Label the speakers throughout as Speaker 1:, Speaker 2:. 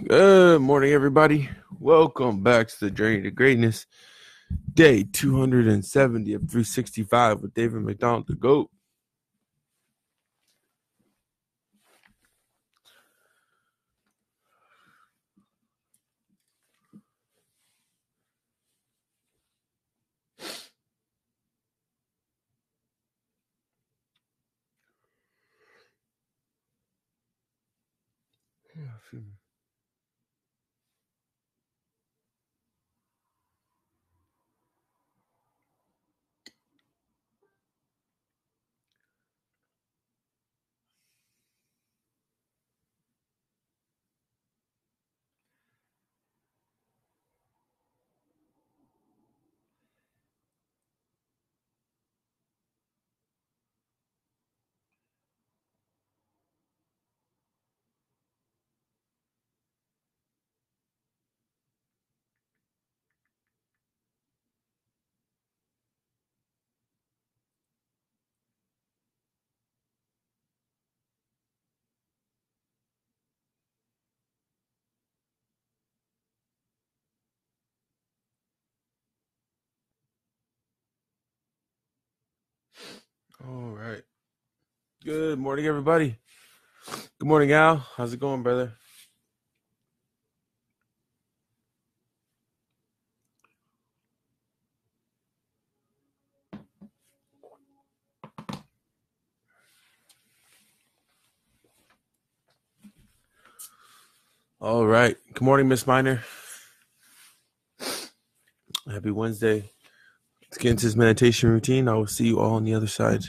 Speaker 1: Good morning, everybody. Welcome back to the Journey to Greatness, day 270 of 365 with David McDonald, the GOAT. All right. Good morning, everybody. Good morning, Al. How's it going, brother? All right. Good morning, Miss Miner. Happy Wednesday. Let's get into this meditation routine. I will see you all on the other side.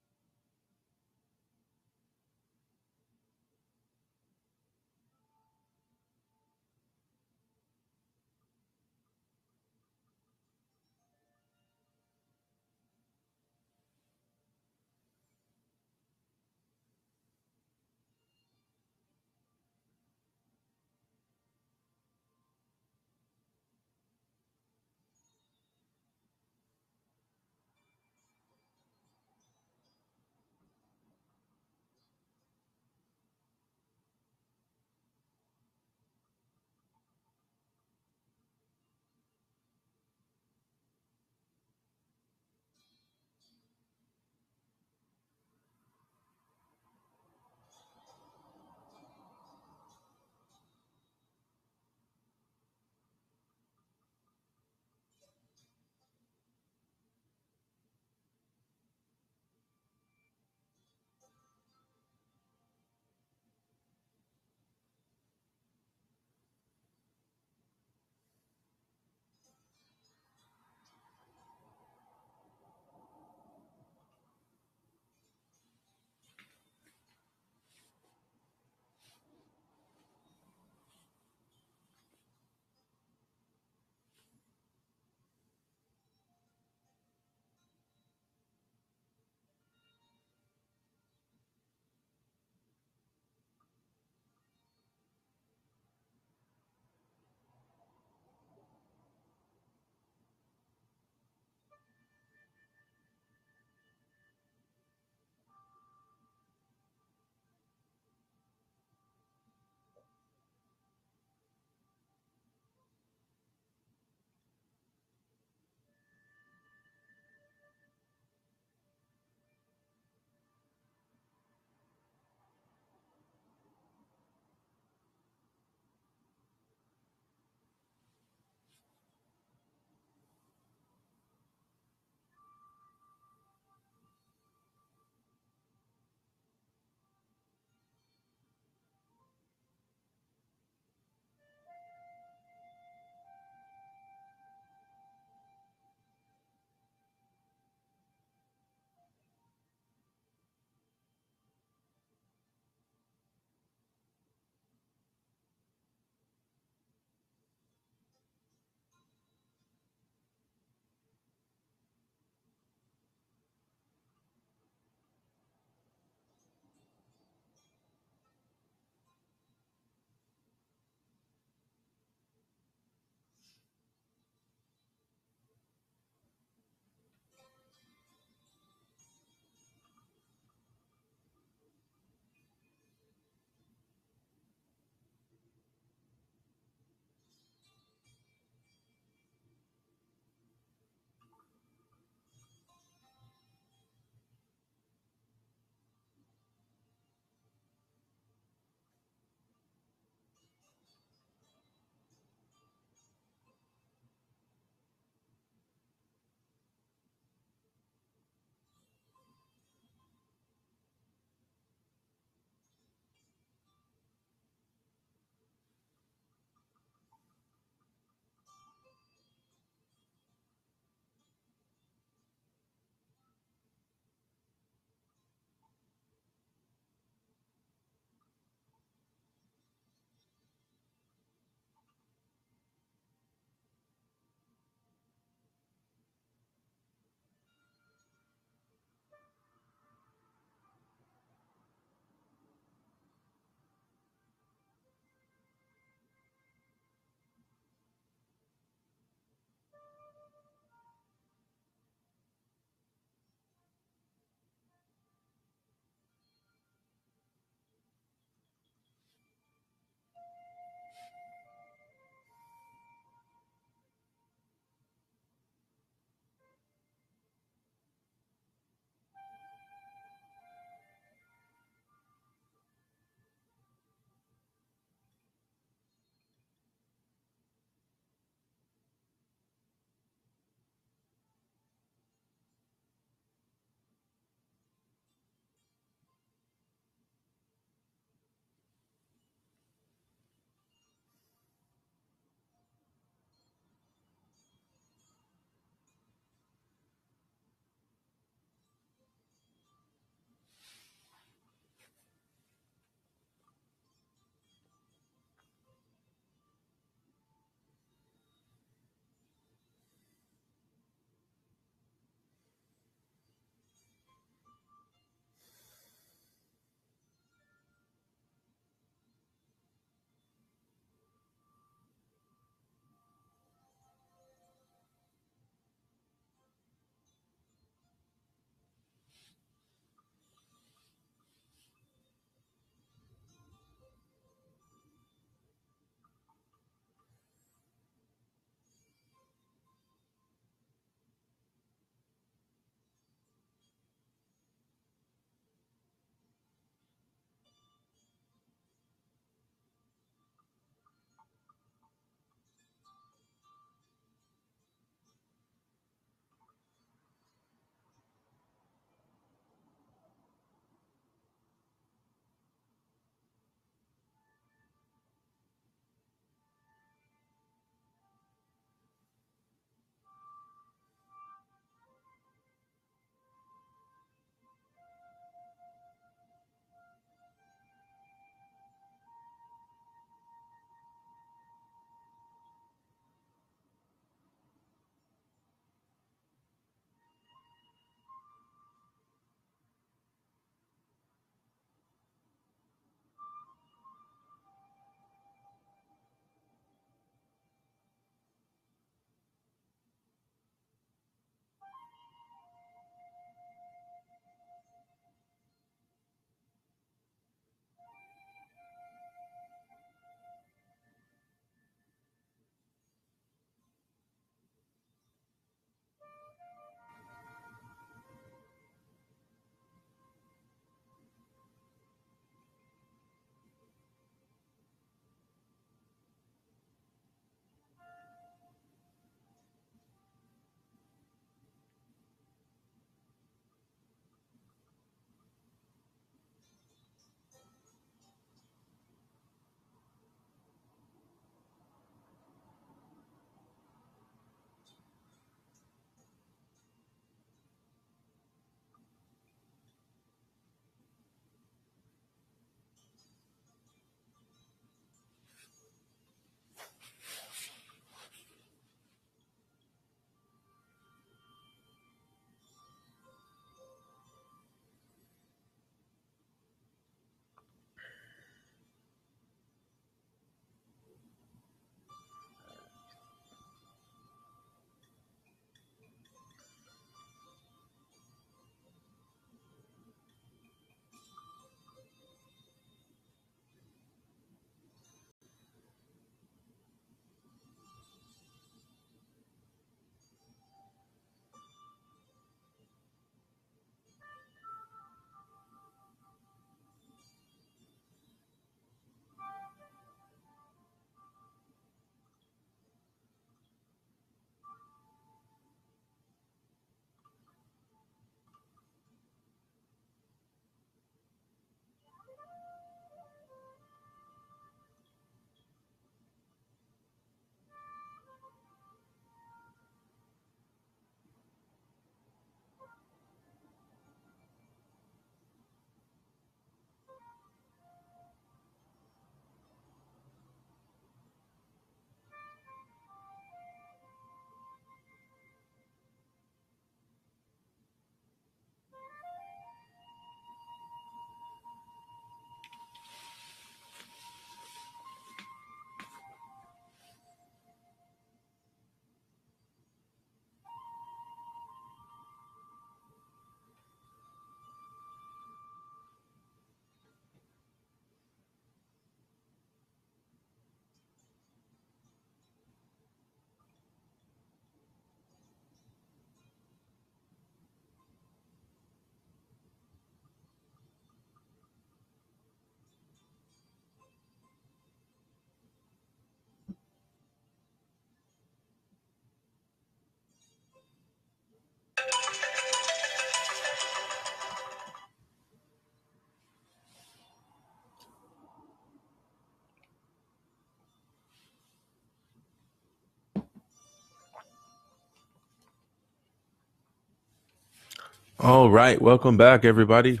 Speaker 1: All right, welcome back, everybody.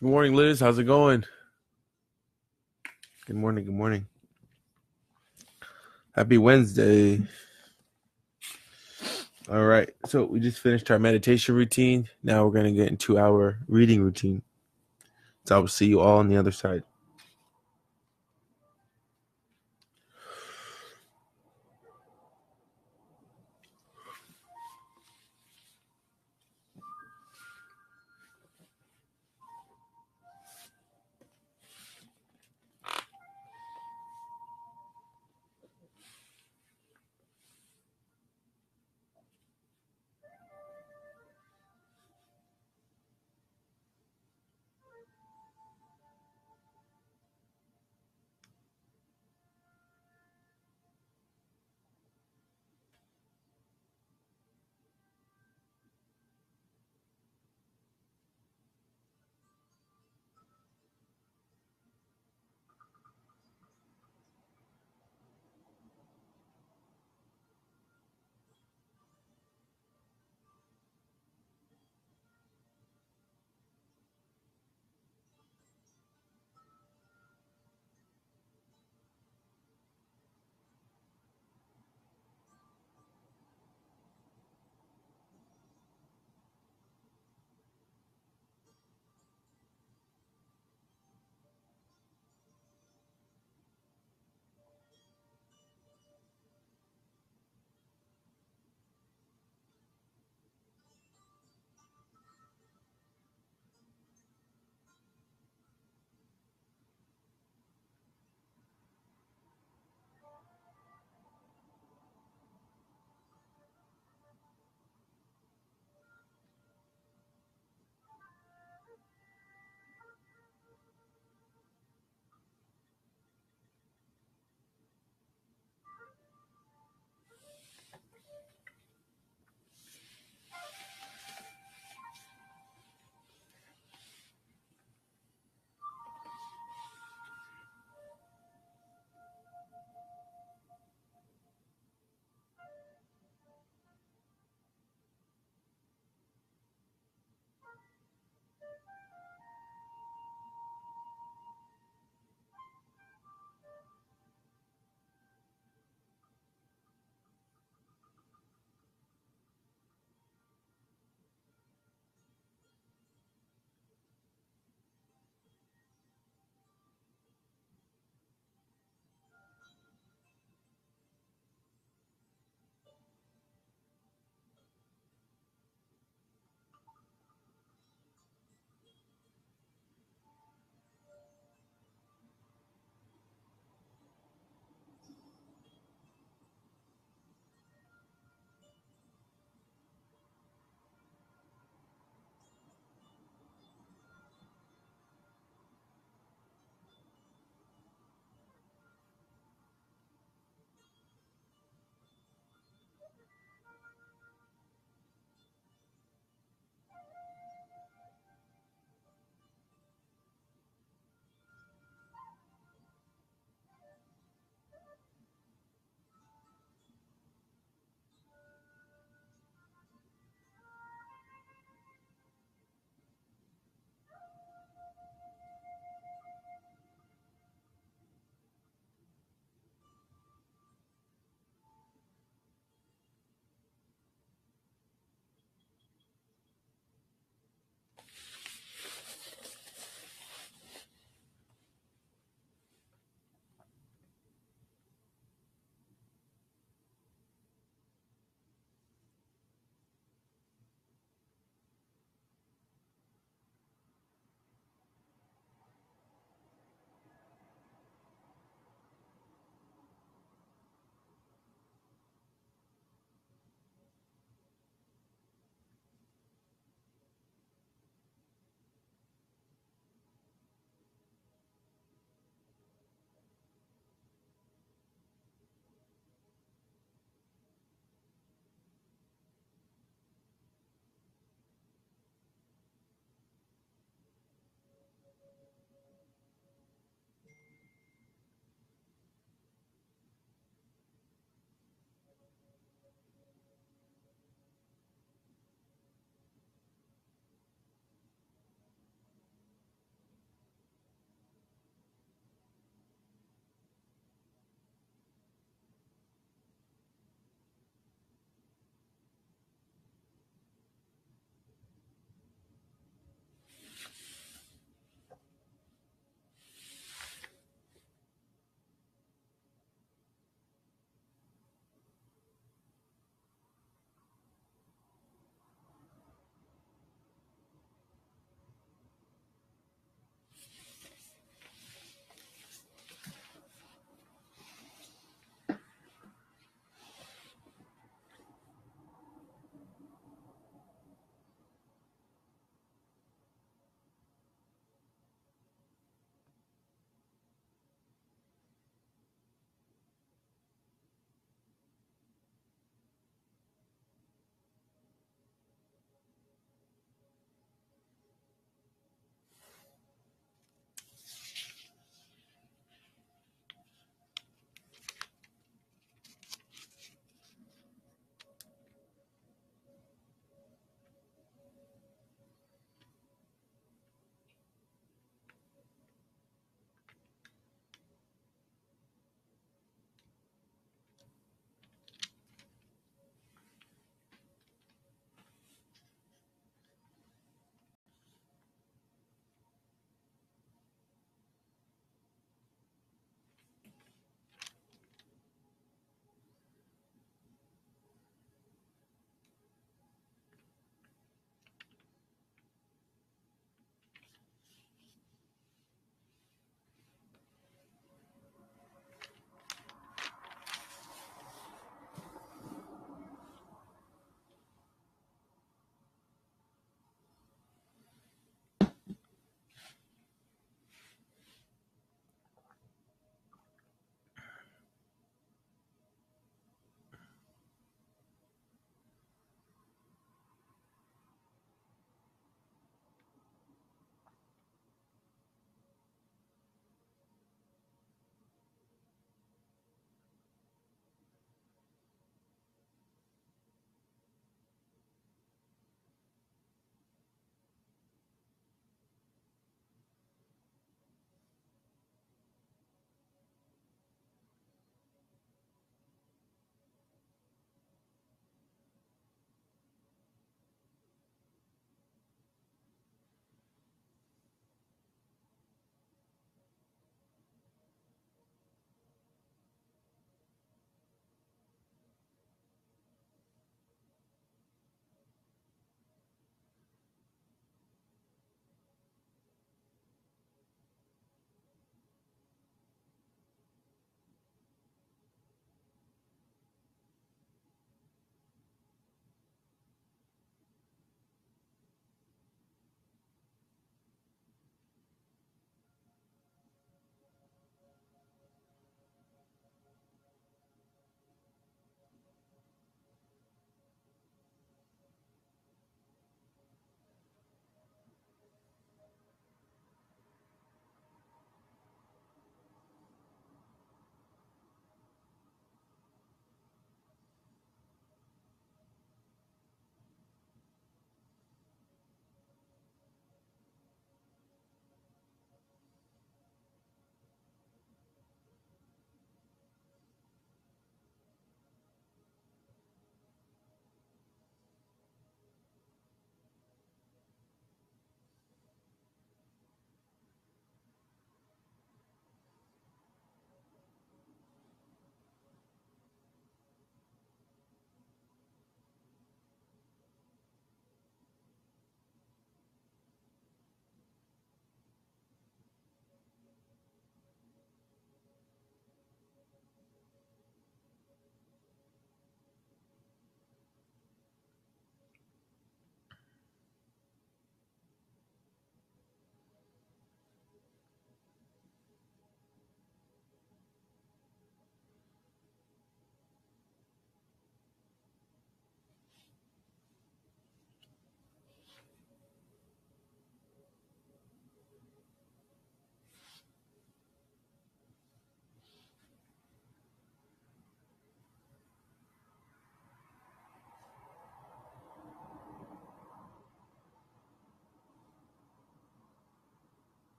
Speaker 1: Good morning, Liz. How's it going? Good morning. Good morning. Happy Wednesday. All right, so we just finished our meditation routine. Now we're going to get into our reading routine. So I will see you all on the other side.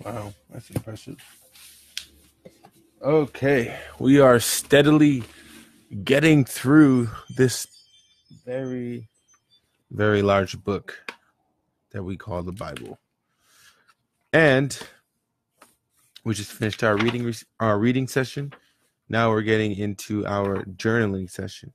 Speaker 1: Wow, that's impressive. Okay, we are steadily getting through this very, very large book that we call the Bible. And we just finished our reading session. Now we're getting into our journaling session.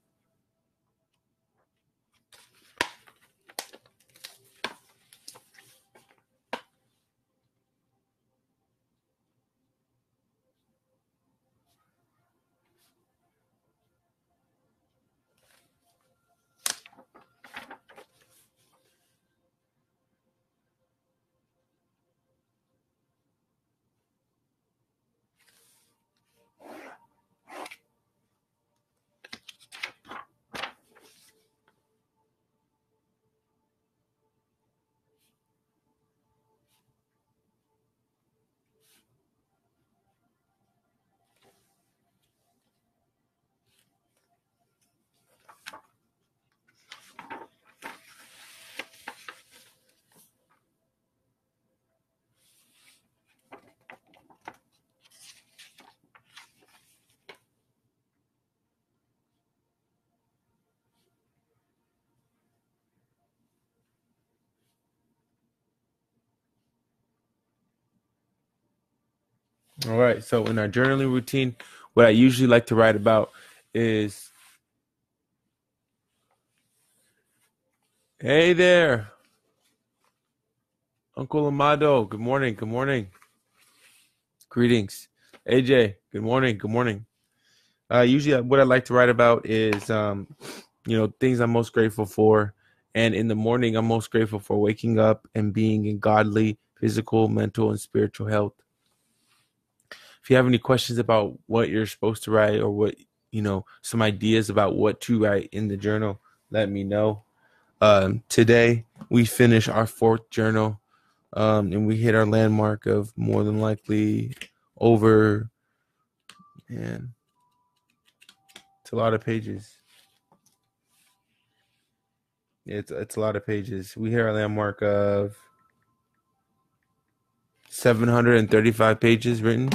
Speaker 1: All right. So in our journaling routine, what I usually like to write about is, hey there, Uncle Amado. Good morning. Good morning. Greetings. AJ, good morning. Good morning. Usually what I like to write about is, things I'm most grateful for. And in the morning, I'm most grateful for waking up and being in godly, physical, mental, and spiritual health. If you have any questions about what you're supposed to write or some ideas about what to write in the journal, let me know. Today, we finish our fourth journal, and we hit our landmark of more than likely over, man, it's a lot of pages. It's a lot of pages. We hit our landmark of 735 pages written.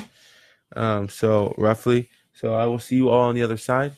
Speaker 1: So roughly. So I will see you all on the other side.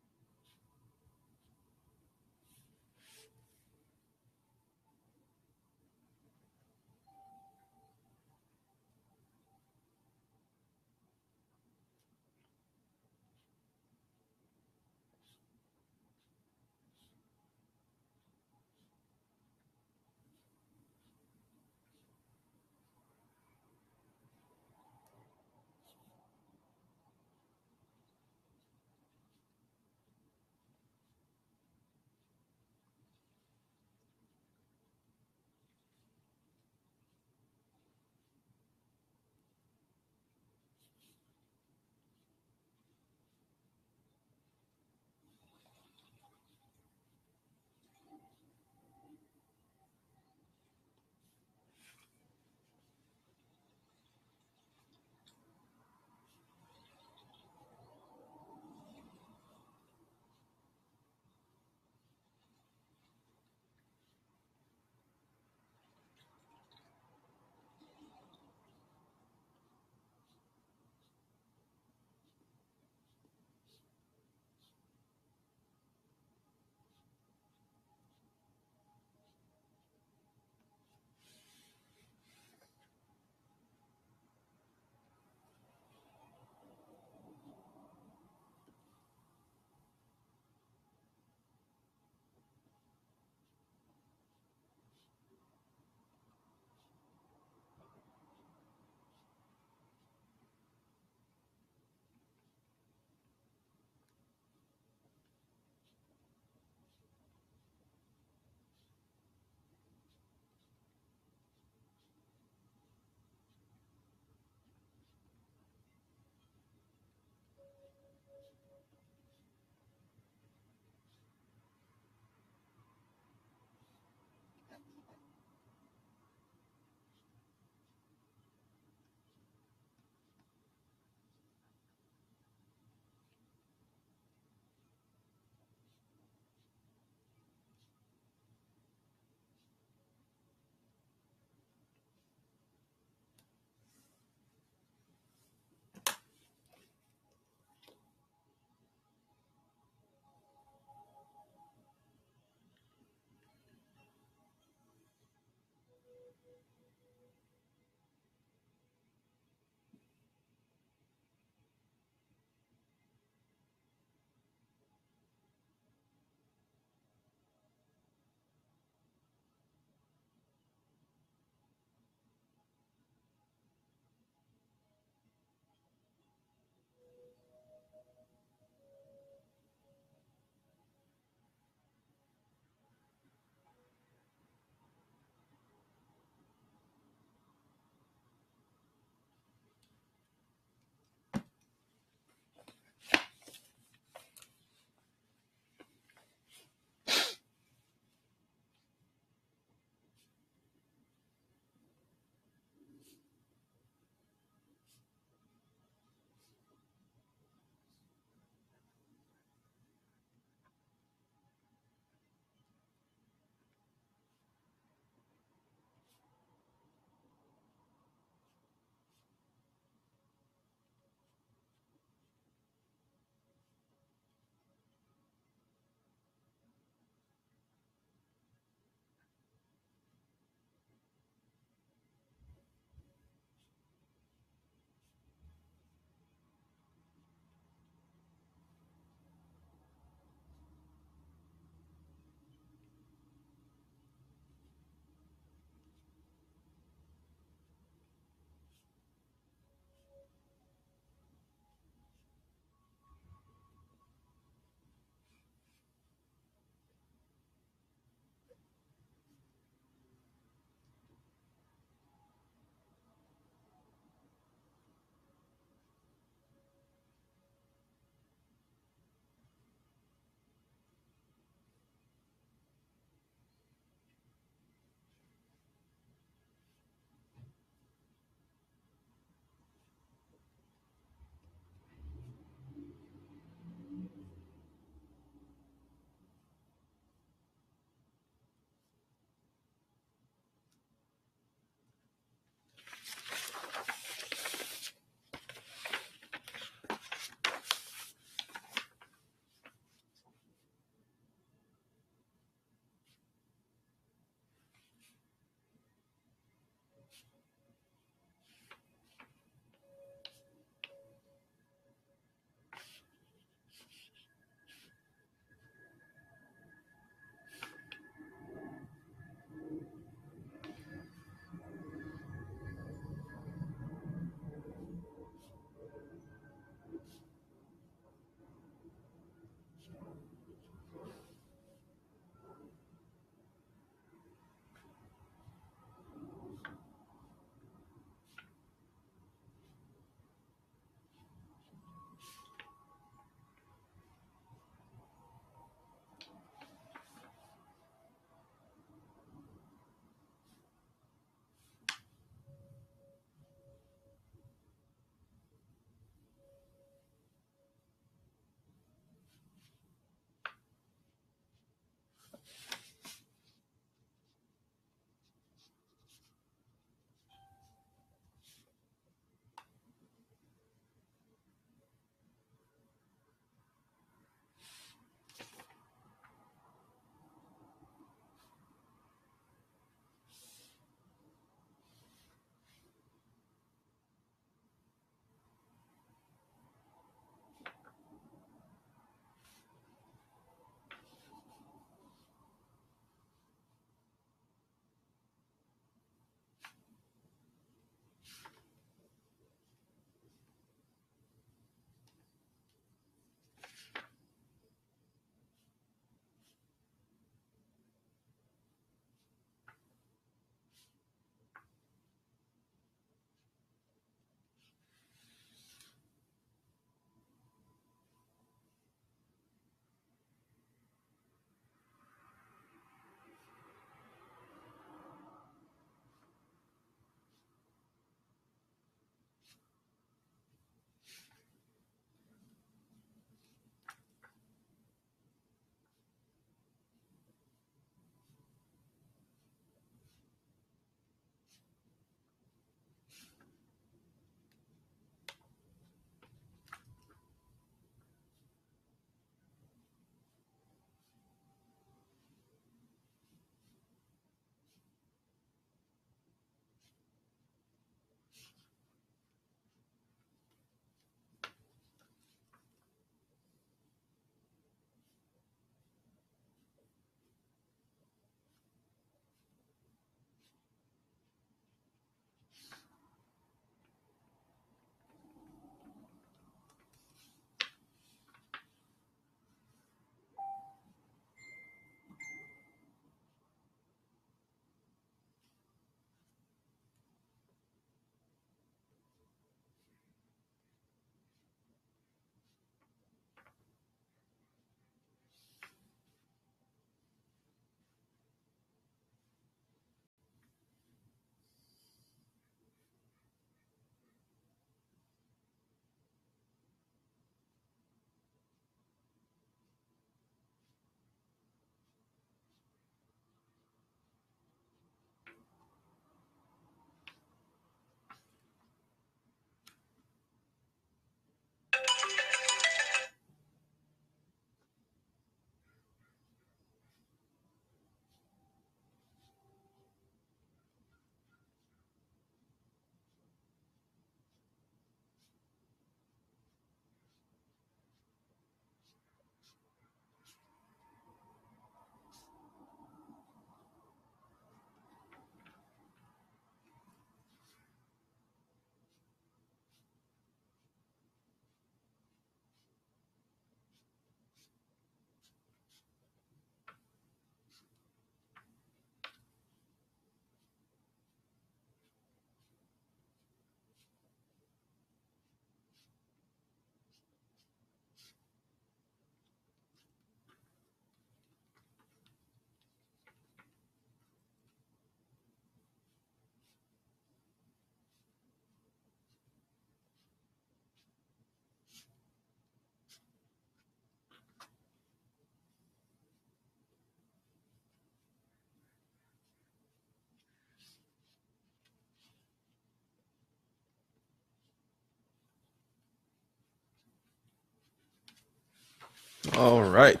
Speaker 1: All right.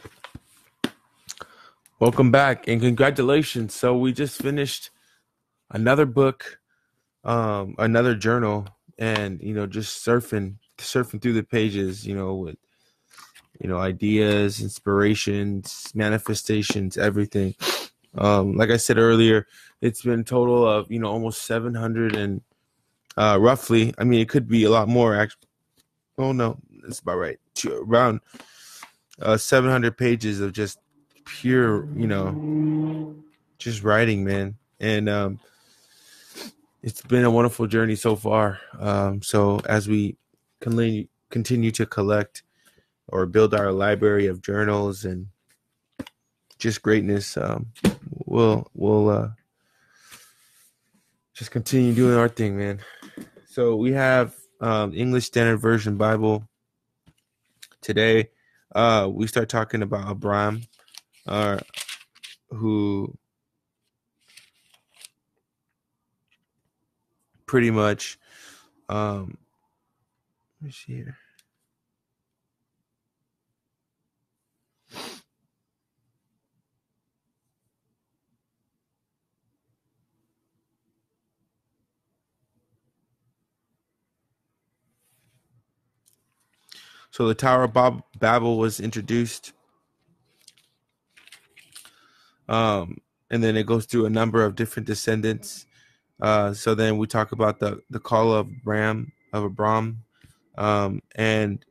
Speaker 1: Welcome back and congratulations. So we just finished another book, another journal, and just surfing through the pages, with ideas, inspirations, manifestations, everything. Like I said earlier, it's been a total of almost 700 and roughly. I mean, it could be a lot more. Actually, oh no, that's about right. Around 700 pages of just pure, just writing, man. And it's been a wonderful journey so far. So as we continue to collect or build our library of journals and just greatness, we'll just continue doing our thing, man. So we have English Standard Version Bible today. We start talking about Abraham, who pretty much, let me see here. So the Tower of Babel was introduced. And then it goes through a number of different descendants. So then we talk about the call of Abram, and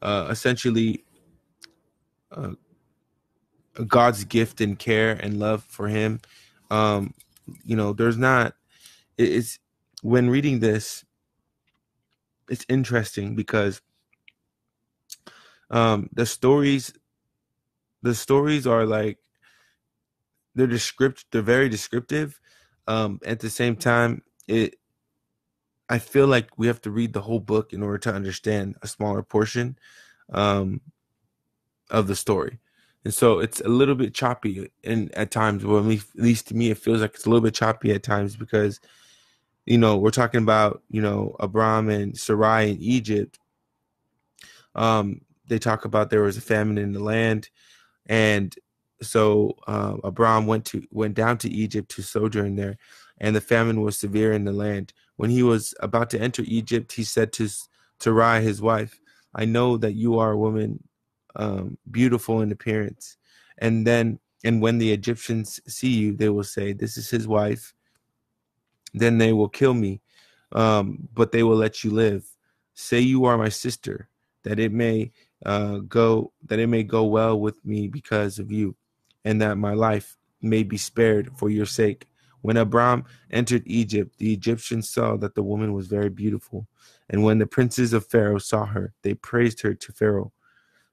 Speaker 1: essentially God's gift and care and love for him. There's not. It's when reading this, it's interesting because the stories are like they're very descriptive. At the same time, I feel like we have to read the whole book in order to understand a smaller portion of the story. And so it's a little bit choppy at times. Well, at least to me, it feels like it's a little bit choppy at times because, we're talking about, Abram and Sarai in Egypt. They talk about there was a famine in the land. And so Abram went down to Egypt to sojourn there, and the famine was severe in the land. When he was about to enter Egypt, he said to Sarai, his wife, "I know that you are a woman beautiful in appearance, and when the Egyptians see you, they will say, 'This is his wife.' Then they will kill me, but they will let you live. Say you are my sister, that it may go well with me because of you, and that my life may be spared for your sake." When Abram entered Egypt, the Egyptians saw that the woman was very beautiful, and when the princes of Pharaoh saw her, they praised her to Pharaoh,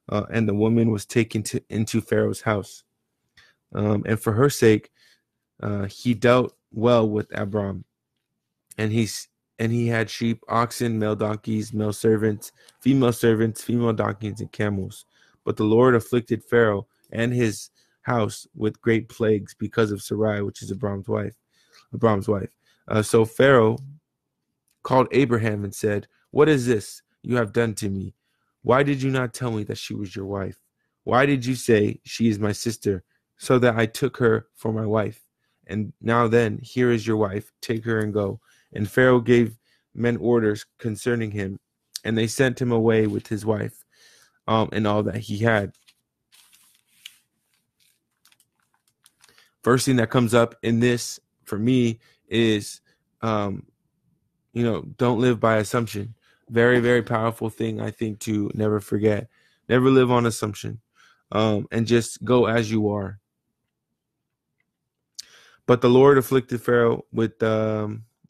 Speaker 1: and the woman was taken into Pharaoh's house. And for her sake, he dealt well with Abram, and he had sheep, oxen, male donkeys, female servants, female donkeys, and camels. But the Lord afflicted Pharaoh and his house with great plagues because of Sarai, which is Abram's wife. So Pharaoh called Abraham and said, "What is this you have done to me? Why did you not tell me that she was your wife? Why did you say she is my sister, so that I took her for my wife? And now then, here is your wife. Take her and go." And Pharaoh gave men orders concerning him, and they sent him away with his wife, and all that he had. First thing that comes up in this for me is, don't live by assumption. Very, very powerful thing, I think, to never forget. Never live on assumption, and just go as you are. But the Lord afflicted Pharaoh with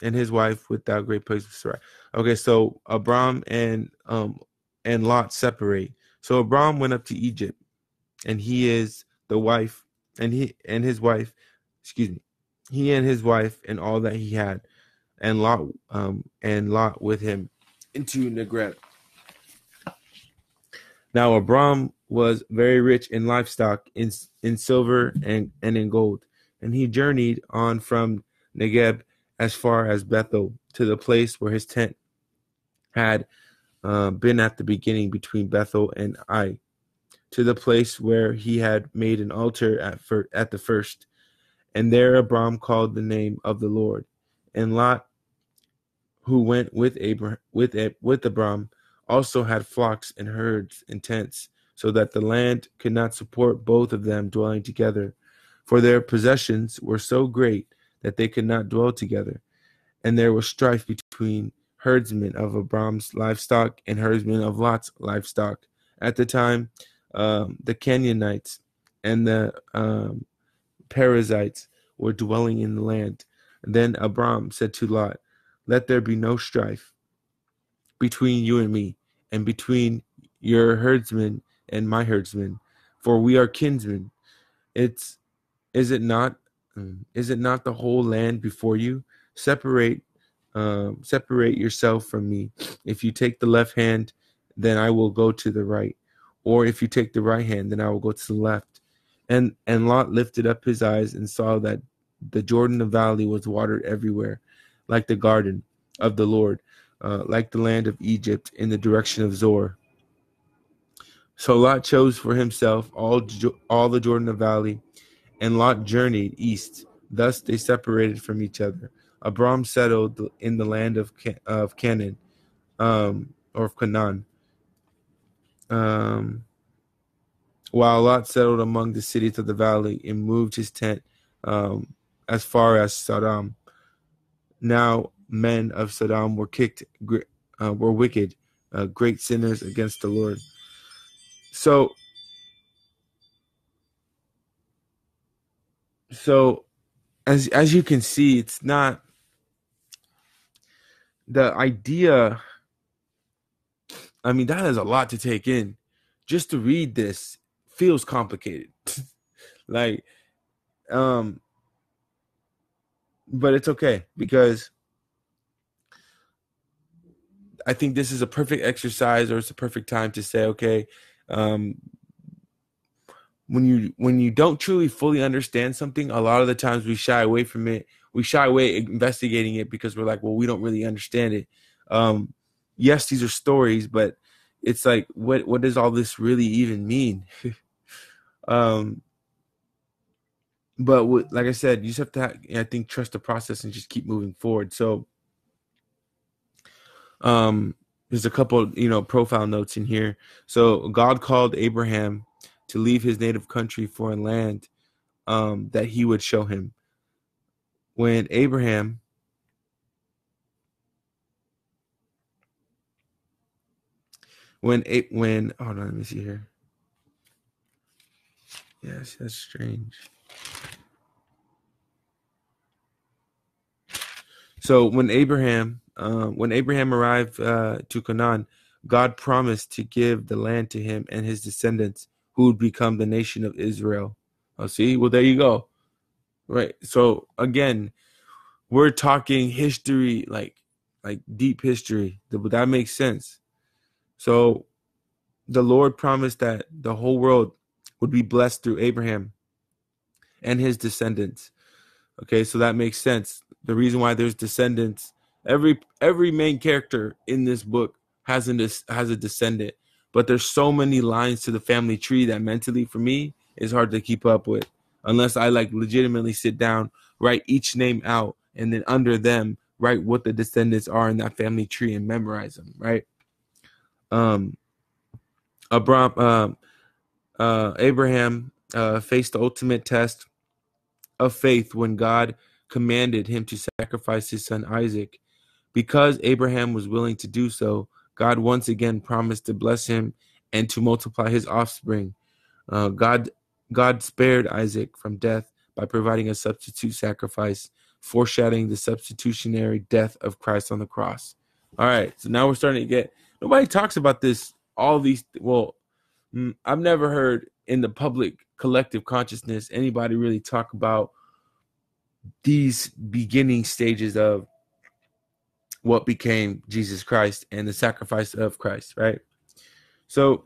Speaker 1: and his wife without great plagues of Sarai. Okay, so Abram and Lot separate. So Abram went up to Egypt, and he is the wife, and his wife, he and his wife and all that he had, and Lot with him into Negev. Now Abram was very rich in livestock, in silver and in gold, and he journeyed on from Negev as far as Bethel, to the place where his tent had been at the beginning between Bethel and Ai, to the place where he had made an altar at the first. And there Abram called the name of the Lord. And Lot, who went with Abram, also had flocks and herds and tents, so that the land could not support both of them dwelling together. For their possessions were so great that they could not dwell together. And there was strife between herdsmen of Abram's livestock and herdsmen of Lot's livestock. At the time, the Canaanites and the Perizzites were dwelling in the land. And then Abram said to Lot, "Let there be no strife between you and me, and between your herdsmen and my herdsmen, for we are kinsmen. It's is it not is it not the whole land before you? Separate separate yourself from me. If you take the left hand, then I will go to the right, or if you take the right hand, then I will go to the left." And Lot lifted up his eyes and saw that the Jordan Valley was watered everywhere, like the garden of the Lord, like the land of Egypt in the direction of Zor. So Lot chose for himself all the Jordan Valley, and Lot journeyed east. Thus they separated from each other. Abram settled in the land of Canaan, or of Canaan, um, while Lot settled among the cities of the valley and moved his tent um, as far as Sodom. Now men of Sodom were wicked, great sinners against the Lord. So, so as you can see, it's not the idea. I mean, that is a lot to take in. Just to read this feels complicated. like, um, but it's okay because I think this is a perfect exercise, or it's a perfect time to say, okay, um, when you don't truly fully understand something, a lot of the times we shy away from it. We shy away investigating it because we're like, well, we don't really understand it. Yes, these are stories, but it's like, what does all this really even mean? um, but like I said, you just have to, I think, trust the process and just keep moving forward. So, there's a couple, profile notes in here. So God called Abraham to leave his native country for a land that he would show him. When Abraham when hold on, let me see here. Yes, that's strange. So when Abraham arrived to Canaan, God promised to give the land to him and his descendants, who would become the nation of Israel. Oh, see, well, there you go. Right. So again, we're talking history, like deep history. That makes sense. So the Lord promised that the whole world would be blessed through Abraham and his descendants. Okay, so that makes sense. The reason why there's descendants, every main character in this book has a descendant, but there's so many lines to the family tree that mentally for me is hard to keep up with, unless I like legitimately sit down, write each name out, and then under them write what the descendants are in that family tree and memorize them. Right? Um, Abraham faced the ultimate test of faith when God commanded him to sacrifice his son Isaac. Because Abraham was willing to do so, God once again promised to bless him and to multiply his offspring. God spared Isaac from death by providing a substitute sacrifice, foreshadowing the substitutionary death of Christ on the cross. All right, so now we're starting to get. Nobody talks about this. All these. Well, I've never heard in the public collective consciousness anybody really talk about these beginning stages of what became Jesus Christ and the sacrifice of Christ, right? So,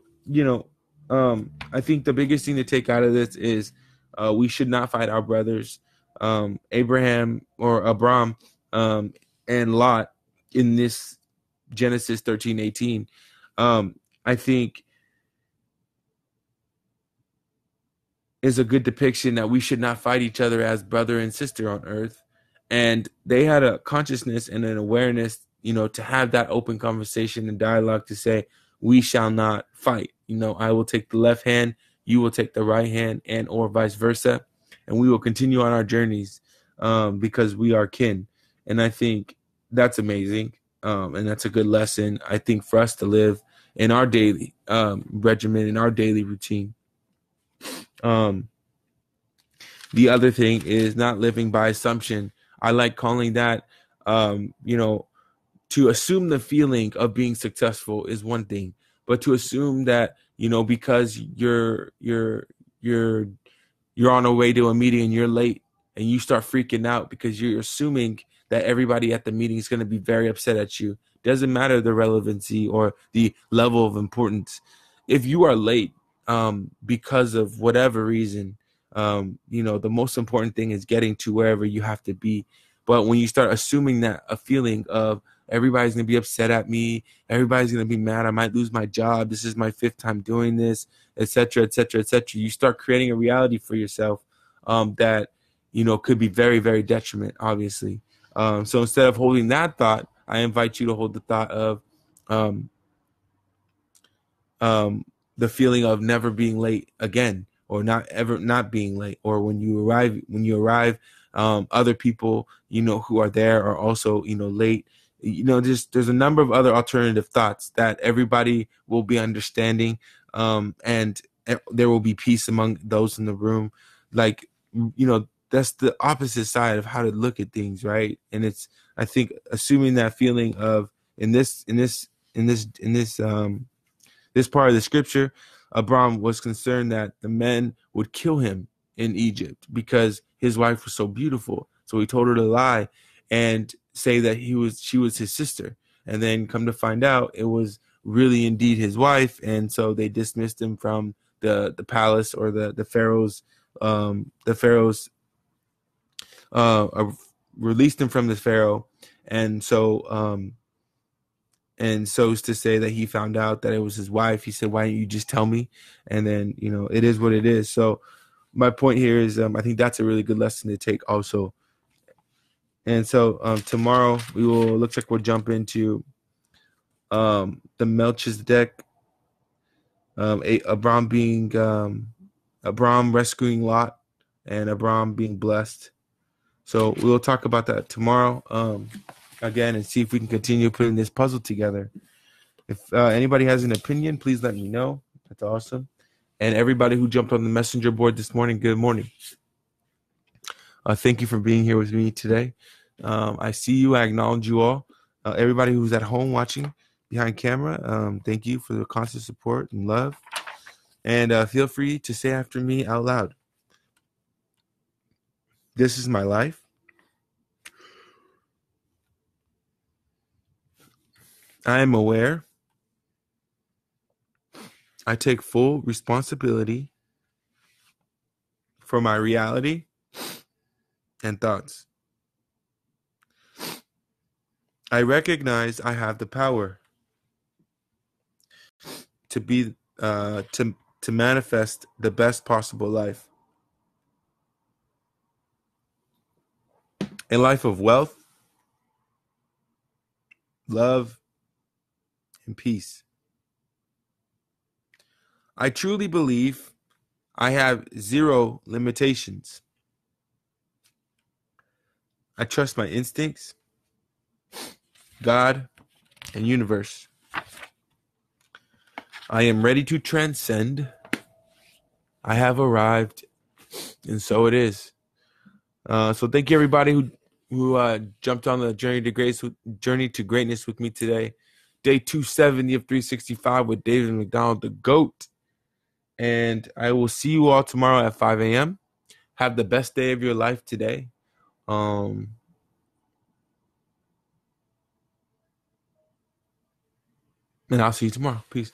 Speaker 1: I think the biggest thing to take out of this is we should not fight our brothers. Abraham or Abram and Lot in this Genesis 13:18. I think is a good depiction that we should not fight each other as brother and sister on earth. And they had a consciousness and an awareness, to have that open conversation and dialogue to say, we shall not fight. I will take the left hand, you will take the right hand, and or vice versa. And we will continue on our journeys because we are kin. And I think that's amazing. And that's a good lesson, I think, for us to live in our daily regimen, in our daily routine. The other thing is not living by assumption. I like calling that, to assume the feeling of being successful is one thing, but to assume that, because you're on a way to a meeting and you're late and you start freaking out because you're assuming that everybody at the meeting is going to be very upset at you. Doesn't matter the relevancy or the level of importance. If you are late because of whatever reason, the most important thing is getting to wherever you have to be. But when you start assuming that a feeling of everybody's going to be upset at me, everybody's going to be mad, I might lose my job, this is my 5th time doing this, etc., etc., etc., you start creating a reality for yourself that, could be very, very detriment, obviously. So instead of holding that thought, I invite you to hold the thought of the feeling of never being late again, or not being late, or when you arrive, other people, who are there are also, late. There's a number of other alternative thoughts that everybody will be understanding, and there will be peace among those in the room. Like, that's the opposite side of how to look at things, right? And it's, I think, assuming that feeling of this part of the scripture, Abram was concerned that the men would kill him in Egypt because his wife was so beautiful. So he told her to lie and say that she was his sister. And then come to find out it was really indeed his wife. And so they dismissed him from the palace, or the Pharaoh's, released him from the Pharaoh. And so as to say that he found out that it was his wife, he said, why didn't you just tell me? And then, it is what it is. So my point here is, I think that's a really good lesson to take also. And so tomorrow looks like we'll jump into the Melchizedek, Abram rescuing Lot, and Abram being blessed. So we'll talk about that tomorrow again, and see if we can continue putting this puzzle together. If anybody has an opinion, please let me know. That's awesome. And everybody who jumped on the messenger board this morning, good morning. Thank you for being here with me today. I see you. I acknowledge you all. Everybody who's at home watching behind camera, thank you for the constant support and love. And feel free to say after me out loud. This is my life. I am aware. I take full responsibility for my reality and thoughts. I recognize I have the power to be to manifest the best possible life. A life of wealth, love, and peace. I truly believe I have zero limitations. I trust my instincts, God, and universe. I am ready to transcend. I have arrived, and so it is. So thank you, everybody who jumped on the journey to greatness with me today. Day 270 of 365 with David McDonald, the GOAT. And I will see you all tomorrow at 5 a.m. Have the best day of your life today. And I'll see you tomorrow. Peace.